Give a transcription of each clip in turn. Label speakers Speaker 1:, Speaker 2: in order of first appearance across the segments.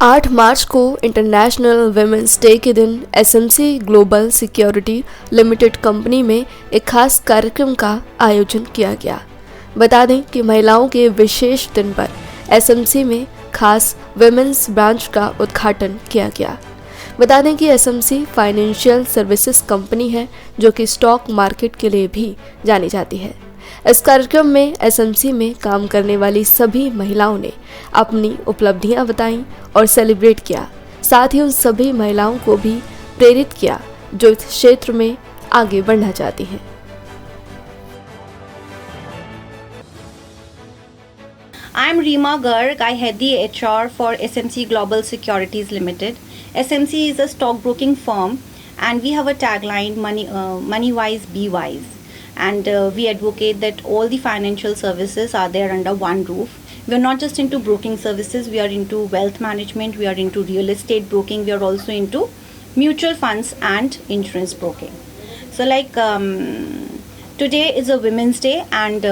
Speaker 1: 8 मार्च को international women's day के दिन SMC global security limited company में एक खास कार्यक्रम का आयोजन किया गया। बता दें कि महिलाओं के विशेष दिन पर एसएमसी में खास वुमेंस ब्रांच का उद्घाटन किया गया। बता दें कि एसएमसी फाइनेंशियल सर्विसेज कंपनी है जो कि स्टॉक मार्केट के लिए भी जानी जाती है। इस कार्यक्रम में एसएमसी में काम करने वाली सभी महिलाओं ने अपनी उपलब्धियां बताईं और सेलिब्रेट किया। साथ ही उन सभी महिलाओं को भी प्रेरित किया जो इस क्षेत्र में आगे बढ़ना चाहती हैं।
Speaker 2: I'm Reema Garg. I head the HR for SMC Global Securities Limited. SMC is a stockbroking firm, and we have a tagline: "Money wise, be wise." And we advocate that all the financial services are there under one roof. We are not just into broking services. We are into wealth management. We are into real estate broking. We are also into mutual funds and insurance broking. So, today is a Women's Day, and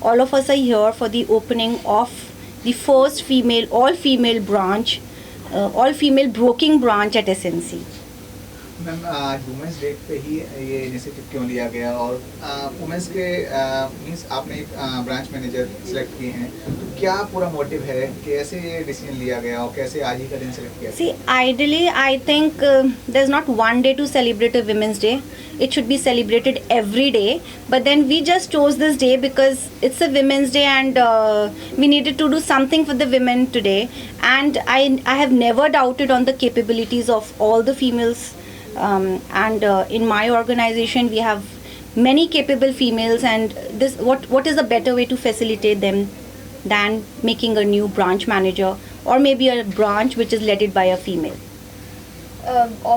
Speaker 2: all of us are here for the opening of the first all-female branch, all-female broking branch at SMC.
Speaker 3: Ma'am, women's day पे ही ये initiative क्यों लिया गया और women's के means आपने branch manager select किए हैं, तो क्या पूरा मोटिव है, कैसे ये डिसीजन लिया गया और कैसे आज ही का दिन सेलेक्ट किया?
Speaker 2: See, ideally, I think there's not one day to celebrate a Women's Day. It should be celebrated every day. But then we just chose this day because it's a Women's Day, and we needed to do something for the women today. And I have never doubted on the capabilities of all the females. In my organization we have many capable females, and this what is a better way to facilitate them than making a new branch manager or maybe a branch which is led by a female.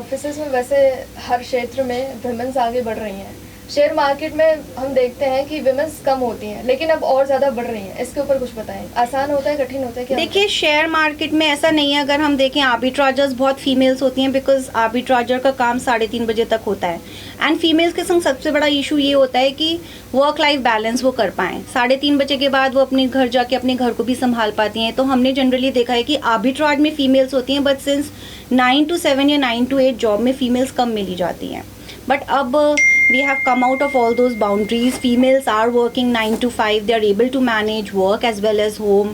Speaker 4: Offices में वैसे हर क्षेत्र में women's आगे बढ़ रही हैं। Share market में हम देखते हैं कि विमेंस कम होती हैं, लेकिन अब और ज़्यादा बढ़ रही हैं। इसके ऊपर कुछ बताएं, आसान होता है, कठिन होता है क्या?
Speaker 2: देखिए, शेयर मार्केट में ऐसा नहीं है। अगर हम देखें, आर्बिट्राजर्स बहुत फीमेल्स होती हैं, बिकॉज आर्बिट्राजर का काम 3:30 बजे तक होता है। एंड फीमेल्स के संग सबसे बड़ा इशू ये होता है कि वर्क लाइफ बैलेंस वो कर पाएँ। 3:30 बजे के बाद वो अपने घर जाके अपने घर को भी संभाल पाती हैं। तो हमने जनरली देखा है कि आर्बिट्राज में फीमेल्स होती हैं, बट सिंस 9 to 7 या 9 to 8 जॉब में फीमेल्स कम मिली जाती हैं। बट अब we have come out of all those boundaries. Females are working 9 to 5. They are able to manage work as well as home.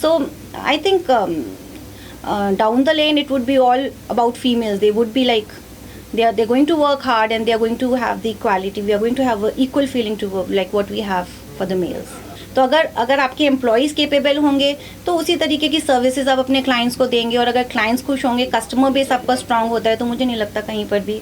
Speaker 2: So I think down the lane it would be all about females. They would be like they're going to work hard, and they are going to have the equality. We are going to have an equal feeling to work like what we have for the males. तो अगर आपके employees capable होंगे तो उसी तरीके की services आप अपने क्लाइंट्स को देंगे, और अगर क्लाइंट्स खुश होंगे, कस्टमर बेस आपका स्ट्रांग होता है, तो मुझे नहीं लगता कहीं पर भी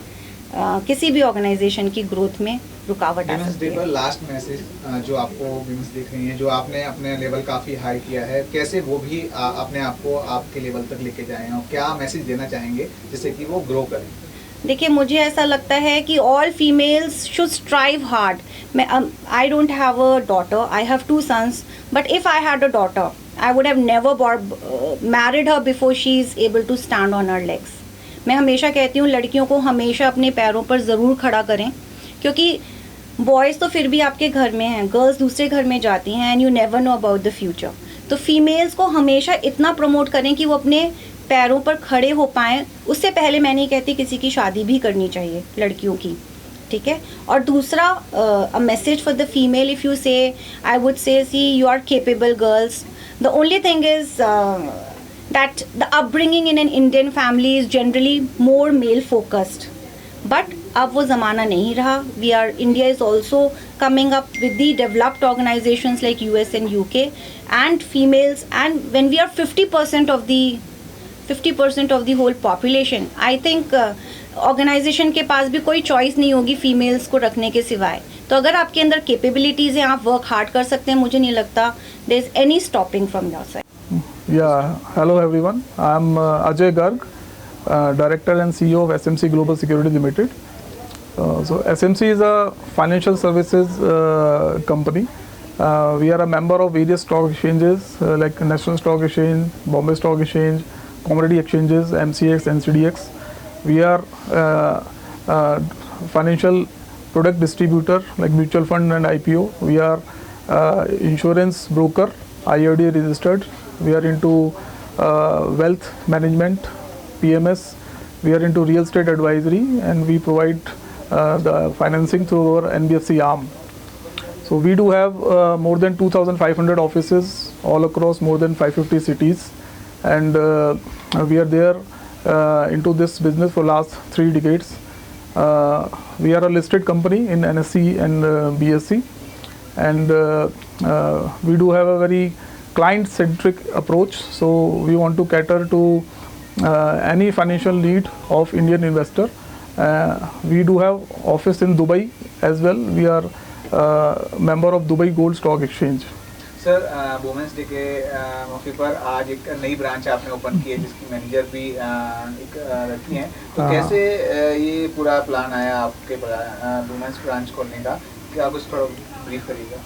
Speaker 2: किसी भी ऑर्गेनाइजेशन की ग्रोथ में रुकावट आ सकती है।
Speaker 3: लास्ट मैसेज जो आपको विमेंस देख रही हैं, जो आपने अपने लेवल काफ़ी हाई किया है, कैसे वो भी अपने आप को आपके लेवल तक लेके जाएं और क्या मैसेज देना चाहेंगे जिससे कि वो ग्रो करें?
Speaker 2: देखिए, मुझे ऐसा लगता है कि all females should strive hard. I don't have a daughter, I have 2 sons, but if I had a daughter I would have never married her before she is able to stand on her legs. मैं हमेशा कहती हूँ, लड़कियों को हमेशा अपने पैरों पर ज़रूर खड़ा करें, क्योंकि बॉयज़ तो फिर भी आपके घर में हैं, गर्ल्स दूसरे घर में जाती हैं, and you never know about the future. तो फीमेल्स को हमेशा इतना प्रमोट करें कि वो अपने पैरों पर खड़े हो पाएँ। उससे पहले मैं नहीं कहती किसी की शादी भी करनी चाहिए लड़कियों की, ठीक है। और दूसरा, a message for the female, if you say, I would say, see you are capable girls. The only thing is that the upbringing in an Indian family is generally more male focused, but अब वो ज़माना नहीं रहा। India is also coming up with the developed organizations like US and UK, and females, and when we are 50% of the whole population, I think organization के पास भी कोई choice नहीं होगी females को रखने के सिवाय। तो अगर आपके अंदर capabilities हैं, आप work hard कर सकते हैं, मुझे नहीं लगता there is any stopping from your side.
Speaker 5: Yeah, hello everyone. I'm Ajay Garg, Director and CEO of SMC Global Security Limited. So SMC is a financial services company. We are a member of various stock exchanges like National Stock Exchange, Bombay Stock Exchange, Commodity Exchanges, MCX, NCDX. We are financial product distributor like mutual fund and IPO. We are insurance broker, IRDA registered. We are into wealth management, PMS. We are into real estate advisory, and we provide the financing through our NBFC arm. So we do have more than 2,500 offices all across more than 550 cities, and we are there into this business for last 3 decades. We are a listed company in NSE and BSE, and we do have a very client-centric approach. So we want to cater to any financial need of Indian investor. We do have office in Dubai as well. We are member of Dubai Gold Stock Exchange.
Speaker 3: Sir women's day के मौके पर आज एक नई branch आपने open की है जिसकी मैनेजर भी एक लड़की हैं, तो कैसे ये पूरा प्लान आया आपके वुमेंस ब्रांच खोलने का, क्या कुछ थोड़ा ब्रीफ करिएगा?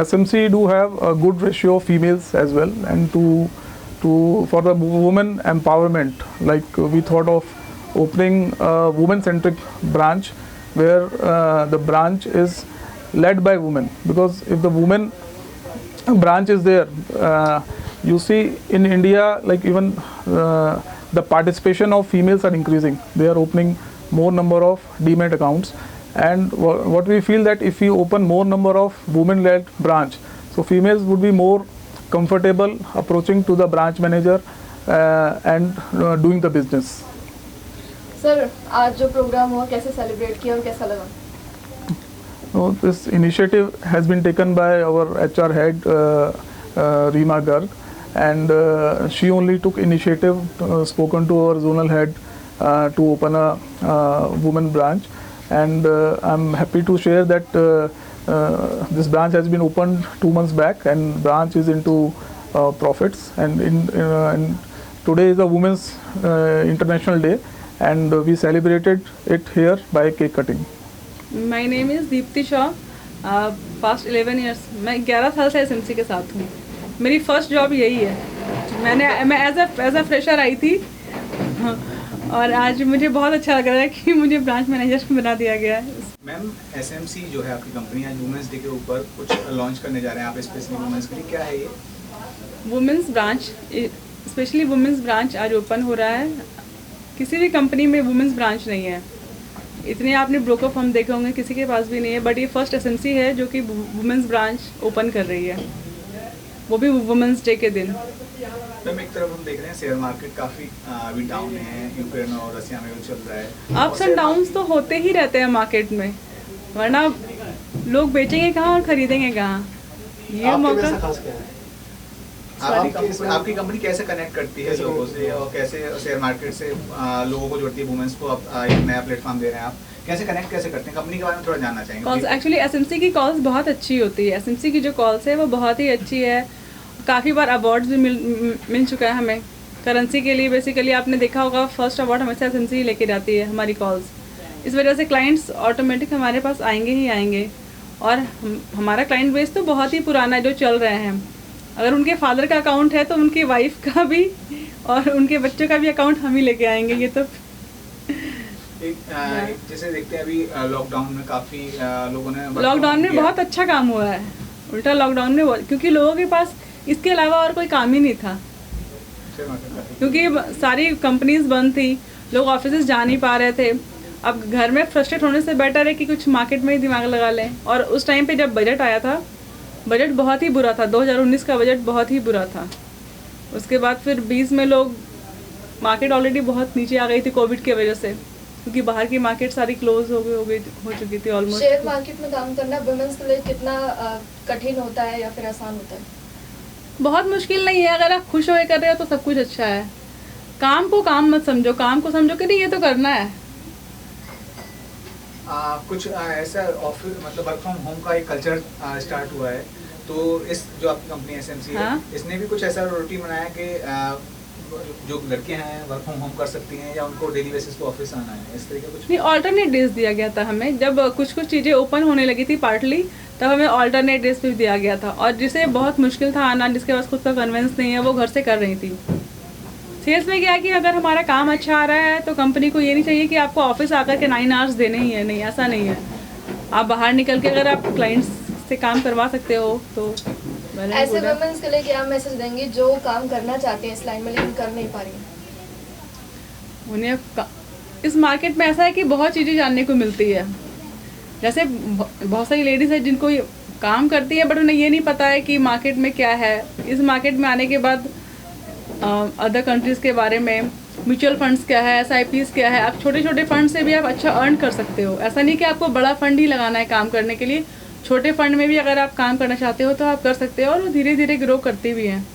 Speaker 5: SMC do have a good ratio of females as well, and for the women empowerment, like we thought of opening a women-centric branch where the branch is led by women, because if the women branch is there, you see in India, like even the participation of females are increasing. They are opening more number of demat accounts, and what we feel that if we open more number of women led branch, so females would be more comfortable approaching to the branch manager and doing the business.
Speaker 4: Sir आज जो programme हुआ कैसे celebrate किया और कैसा लगा?
Speaker 5: So this initiative has been taken by our HR head Reema Garg, and she only took initiative, spoken to our zonal head to open a women branch, and I'm happy to share that this branch has been opened 2 months back, and branch is into profits, and today is a Women's International Day, and we celebrated it here by cake cutting.
Speaker 6: My name is Deepti Shah. Past 11 years मैं 11 साल से SMC के साथ हूँ। मेरी first job यही है। मैं एज अ फ्रेशर आई थी, और आज मुझे बहुत अच्छा लग रहा है कि मुझे ब्रांच मैनेजर बना दिया गया है।
Speaker 3: मैम SMC जो है आपकी कंपनी आज वुमेंस डे के ऊपर कुछ लॉन्च करने जा रहे हैं आप स्पेशली वुमेंस के लिए, क्या है ये?
Speaker 6: Women's branch, specially women's branch आज ओपन हो रहा है। किसी भी कंपनी में वुमेंस ब्रांच नहीं है। इतने आपने ब्रोकर फर्म देखे होंगे, किसी के पास भी नहीं है, बट ये फर्स्ट SMC है जो कि वुमेंस ब्रांच ओपन कर रही है, वो भी वुमेंस डे के दिन।
Speaker 3: मैम एक तरफ हम देख रहे हैं शेयर मार्केट काफ़ी अभी डाउन है, यूक्रेन और रसिया में जो चल रहा है,
Speaker 6: अप्स एंड डाउन्स तो होते ही रहते हैं मार्केट में, वरना लोग बेचेंगे कहाँ और खरीदेंगे कहाँ? ये मौका।
Speaker 3: आपकी कंपनी कैसे कनेक्ट करती है लोगों से, और कैसे शेयर मार्केट से लोगों को जोड़ती है? वुमेन्स को आप एक नया प्लेटफॉर्म दे रहे हैं, आप कैसे कनेक्ट कैसे करते हैं? कंपनी के बारे में थोड़ा जानना चाहेंगे।
Speaker 6: एक्चुअली SMC की कॉल्स बहुत अच्छी होती है। SMC की जो कॉल्स है वो बहुत ही अच्छी है। काफ़ी बार अवार्ड्स भी मिल चुका है हमें करेंसी के लिए। बेसिकली आपने देखा होगा फर्स्ट अवार्ड हमेशा SMC ही लेके जाती है हमारी कॉल्स। इस वजह से क्लाइंट्स ऑटोमेटिक हमारे पास आएंगे ही आएंगे, और हमारा क्लाइंट बेस तो बहुत ही पुराना है जो चल रहे हैं। अगर उनके फादर का अकाउंट है तो उनकी वाइफ का भी और उनके बच्चों का भी अकाउंट हम ही लेके आएंगे। ये तो
Speaker 3: जैसे देखते हैं अभी लॉकडाउन में काफ़ी लोगों ने
Speaker 6: बहुत अच्छा काम हुआ है। उल्टा लॉकडाउन में क्योंकि लोगों के पास इसके अलावा और कोई काम ही नहीं था, क्योंकि सारी कंपनीज बंद थी, लोग ऑफिस जा नहीं पा रहे थे। अब घर में फ्रस्ट्रेट होने से बेटर है कि कुछ मार्केट में ही दिमाग लगा लें। और उस टाइम पे जब बजट आया था, बजट बहुत ही बुरा था, 2019 का बजट बहुत ही बुरा था। उसके बाद फिर 20 में लोग मार्केट ऑलरेडी बहुत नीचे आ गई थी कोविड की वजह से, क्योंकि बाहर की मार्केट सारी क्लोज हो चुकी थी ऑलमोस्ट।
Speaker 4: शेयर मार्केट में काम करना वुमेन्स के लिए कितना कठिन होता है या फिर आसान होता है?
Speaker 6: बहुत मुश्किल नहीं है। अगर आप खुश होकर कर रहे हो तो सब कुछ अच्छा है। काम को काम मत समझो, काम को समझो कि नहीं ये तो करना है।
Speaker 3: कुछ ऐसा ऑफिस मतलब वर्क फ्रॉम होम का एक कल्चर स्टार्ट हुआ है, तो इस जो आपकी कंपनी SMC है, इसने भी कुछ ऐसा रूटीन बनाया कि जो लड़के हैं वर्क फ्रॉम होम कर सकती हैं, या उनको डेली बेसिस पे ऑफिस आना है, इस तरह का कुछ?
Speaker 6: नहीं, ऑल्टरनेट डेज दिया गया था हमें। जब कुछ चीज़ें ओपन होने लगी थी पार्टली, तब हमें ऑल्टरनेट डेज पे दिया गया था। और जिसे बहुत मुश्किल था आना, जिसके पास खुद का कन्वेंस नहीं है, वो घर से कर रही थी। सेल्स में क्या है कि अगर हमारा काम अच्छा आ रहा है तो कंपनी को ये नहीं चाहिए कि आपको ऑफिस आकर के 9 आवर्स देने ही है। नहीं, ऐसा नहीं है। आप बाहर निकल के अगर आप क्लाइंट्स से काम करवा सकते हो तो
Speaker 4: ऐसे वुमेन्स के लिए क्या मैसेज देंगी जो काम करना चाहती हैं इस लाइन में लेकिन कर नहीं पा रही हैं?
Speaker 6: इस मार्केट में ऐसा है कि बहुत चीज़ें जानने को मिलती है। जैसे बहुत सारी लेडीज़ है जिनको ये काम करती है बट उन्हें ये नहीं पता है कि मार्केट में क्या है। इस मार्केट में आने के बाद अदर कंट्रीज़ के बारे में, म्यूचुअल फंड्स क्या है, SIPs क्या है, आप छोटे छोटे फंड से भी आप अच्छा अर्न कर सकते हो। ऐसा नहीं कि आपको बड़ा फंड ही लगाना है काम करने के लिए, छोटे फंड में भी अगर आप काम करना चाहते हो तो आप कर सकते हो और वो धीरे धीरे ग्रो करती भी हैं।